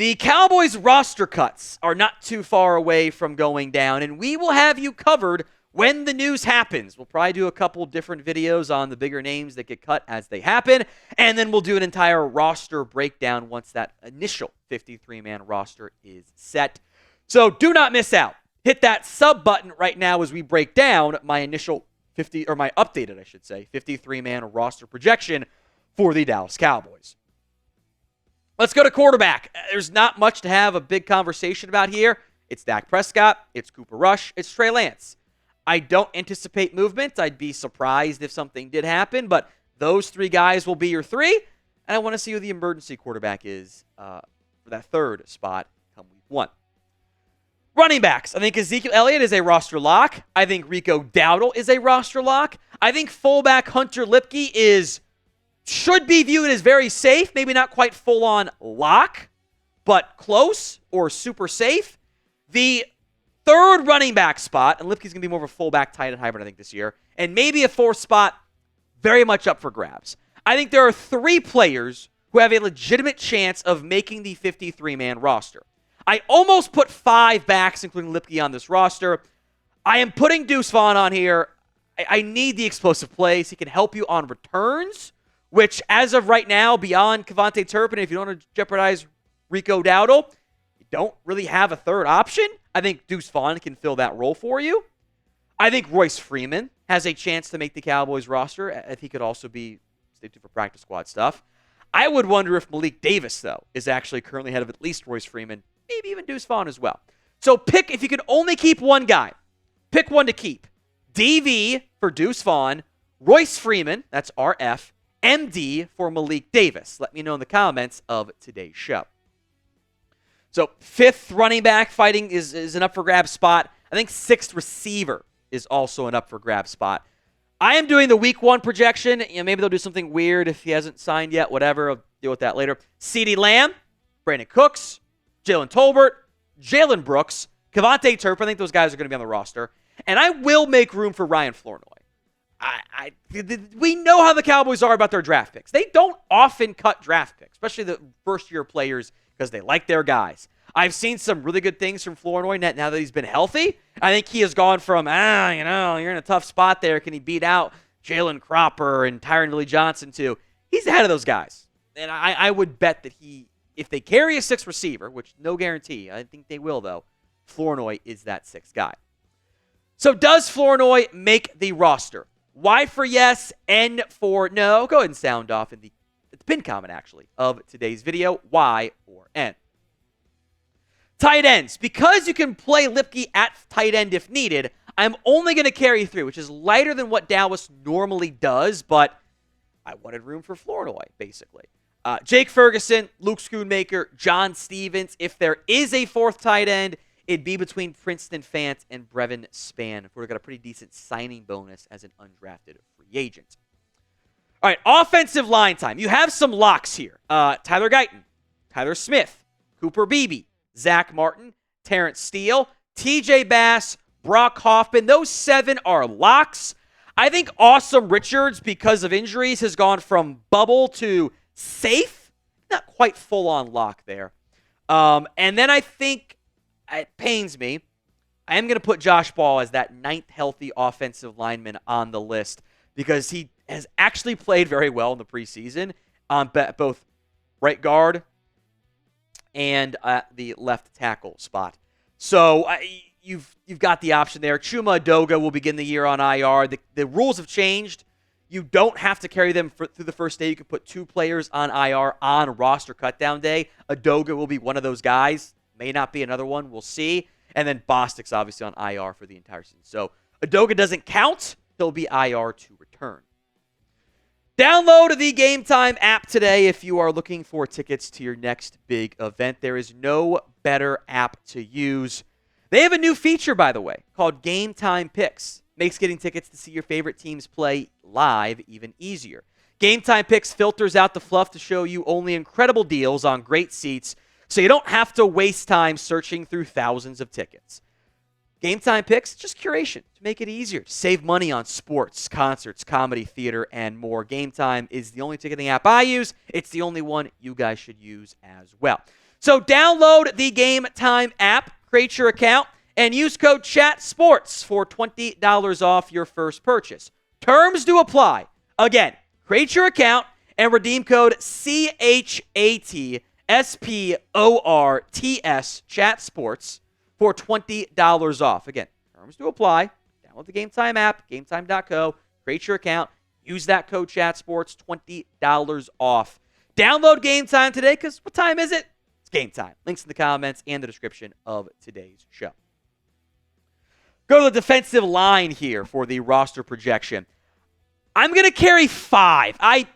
The Cowboys roster cuts are not too far away from going down, and we will have you covered when the news happens. We'll probably do a couple different videos on the bigger names that get cut as they happen, and then we'll do an entire roster breakdown once that initial 53-man roster is set. So do not miss out. Hit that sub button right now as we break down my updated 53-man roster projection for the Dallas Cowboys. Let's go to quarterback. There's not much to have a big conversation about here. It's Dak Prescott, it's Cooper Rush, it's Trey Lance. I don't anticipate movement. I'd be surprised if something did happen, but those three guys will be your three, and I want to see who the emergency quarterback is for that third spot come week one. Running backs. I think Ezekiel Elliott is a roster lock. I think Rico Dowdle is a roster lock. I think fullback Hunter Luepke should be viewed as very safe, maybe not quite full-on lock, but close or super safe. The third running back spot, and Lipke's going to be more of a fullback tight end hybrid, I think, this year, and maybe a fourth spot, very much up for grabs. I think there are three players who have a legitimate chance of making the 53-man roster. I almost put 5 backs, including Luepke, on this roster. I am putting Deuce Vaughn on here. I need the explosive plays. He can help you on returns, which, as of right now, beyond Kavontae Turpin, if you don't want to jeopardize Rico Dowdle, you don't really have a third option. I think Deuce Vaughn can fill that role for you. I think Royce Freeman has a chance to make the Cowboys roster, if he could also be stay tuned for practice squad stuff. I would wonder if Malik Davis, though, is actually currently ahead of at least Royce Freeman, maybe even Deuce Vaughn as well. So pick, if you could only keep one guy, pick one to keep. DV for Deuce Vaughn, Royce Freeman, that's RF, MD for Malik Davis. Let me know in the comments of today's show. So 5th running back fighting is an up-for-grab spot. I think 6th receiver is also an up-for-grab spot. I am doing the week 1 projection. Maybe they'll do something weird if he hasn't signed yet. Whatever. I'll deal with that later. CeeDee Lamb, Brandin Cooks, Jalen Tolbert, Jalen Brooks, Kavontae Turpin. I think those guys are going to be on the roster. And I will make room for Ryan Flournoy. We know how the Cowboys are about their draft picks. They don't often cut draft picks, especially the first-year players, because they like their guys. I've seen some really good things from Flournoy now that he's been healthy. I think he has gone from, you're in a tough spot there. Can he beat out Jalen Cropper and Tyron Willie-Johnson to he's ahead of those guys. And I would bet that if they carry a 6th receiver, which no guarantee, I think they will though, Flournoy is that 6th guy. So does Flournoy make the roster? Y for yes, N for no. Go ahead and sound off in the pin comment, actually, of today's video. Y or N. Tight ends. Because you can play Luepke at tight end if needed, I'm only going to carry 3, which is lighter than what Dallas normally does, but I wanted room for Flournoy, basically. Jake Ferguson, Luke Schoonmaker, John Stevens. If there is a 4th tight end, it'd be between Princeton Fant and Brevin Spann. We've got a pretty decent signing bonus as an undrafted free agent. All right, offensive line time. You have some locks here. Tyler Guyton, Tyler Smith, Cooper Beebe, Zack Martin, Terence Steele, TJ Bass, Brock Hoffman. Those 7 are locks. I think Asim Richards, because of injuries, has gone from bubble to safe. Not quite full-on lock there. And then I think, it pains me, I am going to put Josh Ball as that 9th healthy offensive lineman on the list because he has actually played very well in the preseason on both right guard and the left tackle spot. So you've got the option there. Chuma Edoga will begin the year on IR. The rules have changed. You don't have to carry them through the first day. You can put 2 players on IR on roster cutdown day. Edoga will be one of those guys. May not be another one. We'll see. And then Bostick's obviously on IR for the entire season. So Edoga doesn't count. He'll be IR to return. Download the Game Time app today if you are looking for tickets to your next big event. There is no better app to use. They have a new feature, by the way, called Game Time Picks. Makes getting tickets to see your favorite teams play live even easier. Game Time Picks filters out the fluff to show you only incredible deals on great seats, so you don't have to waste time searching through thousands of tickets. Game Time Picks, just curation to make it easier. Save money on sports, concerts, comedy, theater, and more. Game Time is the only ticketing app I use. It's the only one you guys should use as well. So download the Game Time app, create your account, and use code CHATSPORTS for $20 off your first purchase. Terms do apply. Again, create your account and redeem code CHATSPORTS, CHATSPORTS, for $20 off. Again, terms do apply. Download the Game Time app, gametime.co, create your account, use that code CHATSPORTS, $20 off. Download Game Time today, because what time is it? It's game time. Links in the comments and the description of today's show. Go to the defensive line here for the roster projection. I'm going to carry 5. I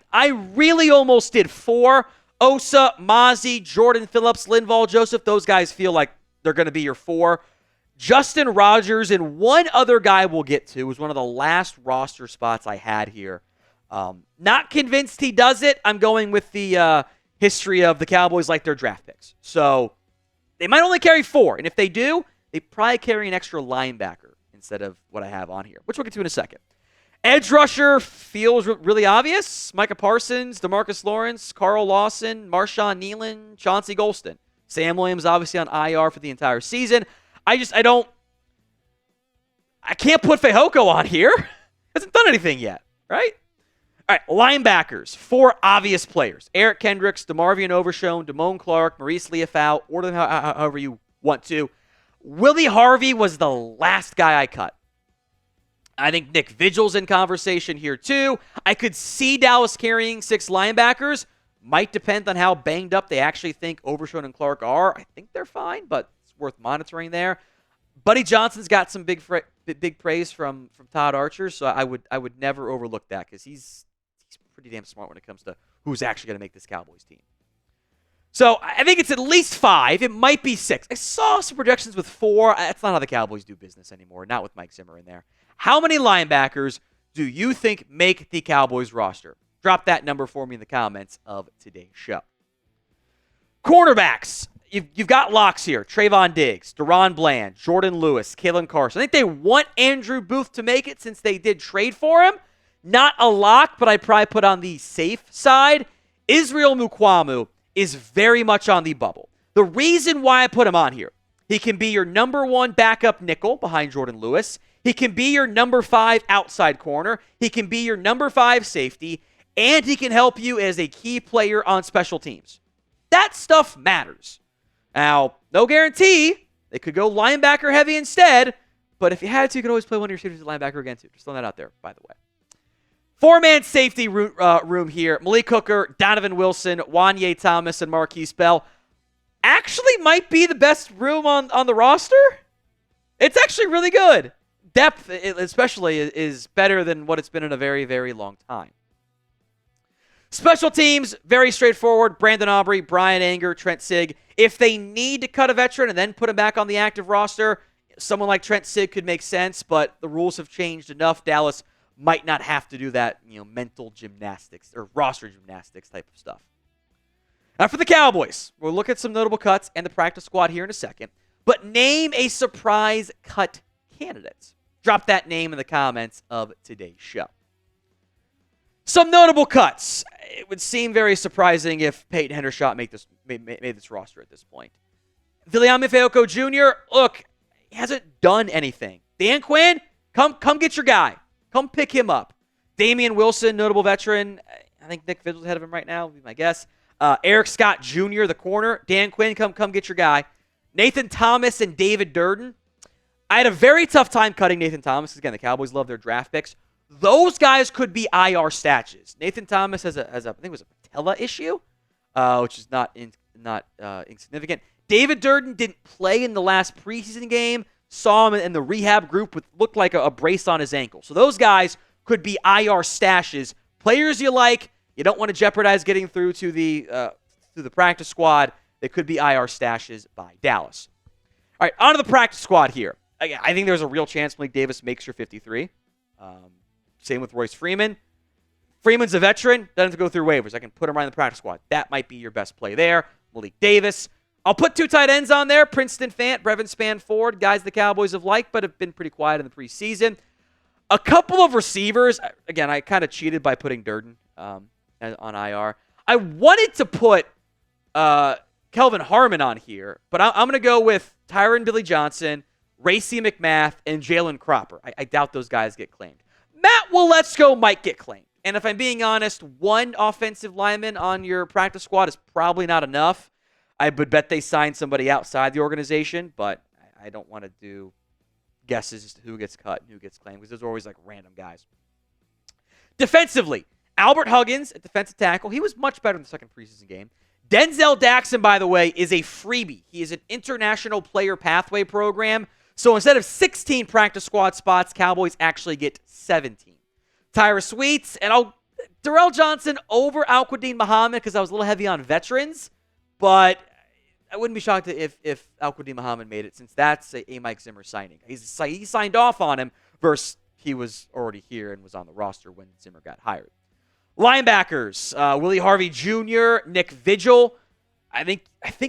really almost did 4. Osa, Mazi, Jordan Phillips, Linval Joseph, those guys feel like they're going to be your 4. Justin Rogers and one other guy we'll get to was one of the last roster spots I had here. Not convinced he does it. I'm going with the history of the Cowboys like their draft picks. So they might only carry 4. And if they do, they probably carry an extra linebacker instead of what I have on here, which we'll get to in a second. Edge rusher feels really obvious. Micah Parsons, DeMarcus Lawrence, Carl Lawson, Marshawn Kneeland, Chauncey Golston. Sam Williams obviously on IR for the entire season. I can't put Fehoko on here. Hasn't done anything yet, right? All right, linebackers, 4 obvious players. Eric Kendricks, DeMarvion Overshone, Damone Clark, Maurice Liufau, order them however you want to. Willie Harvey was the last guy I cut. I think Nick Vigil's in conversation here too. I could see Dallas carrying 6 linebackers. Might depend on how banged up they actually think Overshone and Clark are. I think they're fine, but it's worth monitoring there. Buddy Johnson's got some big praise from Todd Archer, so I would never overlook that because he's pretty damn smart when it comes to who's actually going to make this Cowboys team. So I think it's at least 5. It might be 6. I saw some projections with 4. That's not how the Cowboys do business anymore, not with Mike Zimmer in there. How many linebackers do you think make the Cowboys roster? Drop that number for me in the comments of today's show. Cornerbacks. You've got locks here. Trayvon Diggs, Deron Bland, Jordan Lewis, Kalen Carson. I think they want Andrew Booth to make it since they did trade for him. Not a lock, but I'd probably put on the safe side. Israel Mukuamu is very much on the bubble. The reason why I put him on here, he can be your number 1 backup nickel behind Jordan Lewis. He can be your number 5 outside corner. He can be your number 5 safety. And he can help you as a key player on special teams. That stuff matters. Now, no guarantee. They could go linebacker heavy instead. But if you had to, you could always play one of your shooters at linebacker again too. Just throwing that out there, by the way. 4-man safety room here. Malik Hooker, Donovan Wilson, Wanye Thomas, and Marquise Bell. Actually might be the best room on the roster. It's actually really good. Depth, especially, is better than what it's been in a very, very long time. Special teams, very straightforward. Brandon Aubrey, Brian Anger, Trent Sig. If they need to cut a veteran and then put him back on the active roster, someone like Trent Sig could make sense, but the rules have changed enough. Dallas might not have to do that, mental gymnastics or roster gymnastics type of stuff. Now for the Cowboys, we'll look at some notable cuts and the practice squad here in a second, but name a surprise cut candidate. Drop that name in the comments of today's show. Some notable cuts. It would seem very surprising if Peyton Hendershot made this roster at this point. Viliami Fehoko Jr., look, he hasn't done anything. Dan Quinn, come get your guy. Come pick him up. Damian Wilson, notable veteran. I think Nick Vigil's ahead of him right now, would be my guess. Eric Scott Jr., the corner. Dan Quinn, come get your guy. Nathan Thomas and David Durden. I had a very tough time cutting Nathan Thomas. Again, the Cowboys love their draft picks. Those guys could be IR stashes. Nathan Thomas has I think it was a patella issue, which is not insignificant. David Durden didn't play in the last preseason game. Saw him in the rehab group with looked like a brace on his ankle. So those guys could be IR stashes. Players you like, you don't want to jeopardize getting through to the practice squad. They could be IR stashes by Dallas. All right, on to the practice squad here. I think there's a real chance Malik Davis makes your 53. Same with Royce Freeman. Freeman's a veteran. Doesn't have to go through waivers. I can put him right in the practice squad. That might be your best play there. Malik Davis. I'll put 2 tight ends on there. Princeton Fant, Brevin Spann-Ford. Guys the Cowboys have liked, but have been pretty quiet in the preseason. A couple of receivers. Again, I kind of cheated by putting Durden on IR. I wanted to put Kelvin Harmon on here, but I'm going to go with Tyron Billy Johnson, Racey McMath, and Jalen Cropper. I doubt those guys get claimed. Matt Waletzko might get claimed. And if I'm being honest, one offensive lineman on your practice squad is probably not enough. I would bet they sign somebody outside the organization, but I don't want to do guesses as to who gets cut and who gets claimed because those are always like random guys. Defensively, Albert Huggins at defensive tackle. He was much better in the second preseason game. Denzel Daxon, by the way, is a freebie. He is an international player pathway program. So instead of 16 practice squad spots, Cowboys actually get 17. Tyra Sweets and Darrell Johnson over Al-Quadin Muhammad because I was a little heavy on veterans. But I wouldn't be shocked if Al-Quadin Muhammad made it since that's a Mike Zimmer signing. He signed off on him versus he was already here and was on the roster when Zimmer got hired. Linebackers, Willie Harvey Jr., Nick Vigil. I think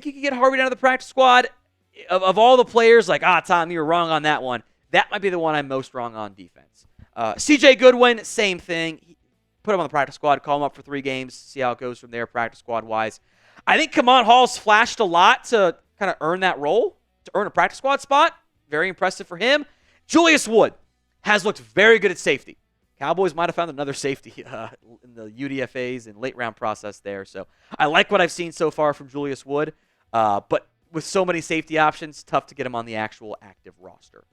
you can get Harvey down to the practice squad. Of all the players, Tom, you were wrong on that one. That might be the one I'm most wrong on defense. CJ Goodwin, same thing. Put him on the practice squad, call him up for 3 games, see how it goes from there practice squad-wise. I think Kamon Hall's flashed a lot to kind of earn that role, to earn a practice squad spot. Very impressive for him. Julius Wood has looked very good at safety. Cowboys might have found another safety in the UDFAs and late round process there. So I like what I've seen so far from Julius Wood. But with so many safety options, tough to get him on the actual active roster.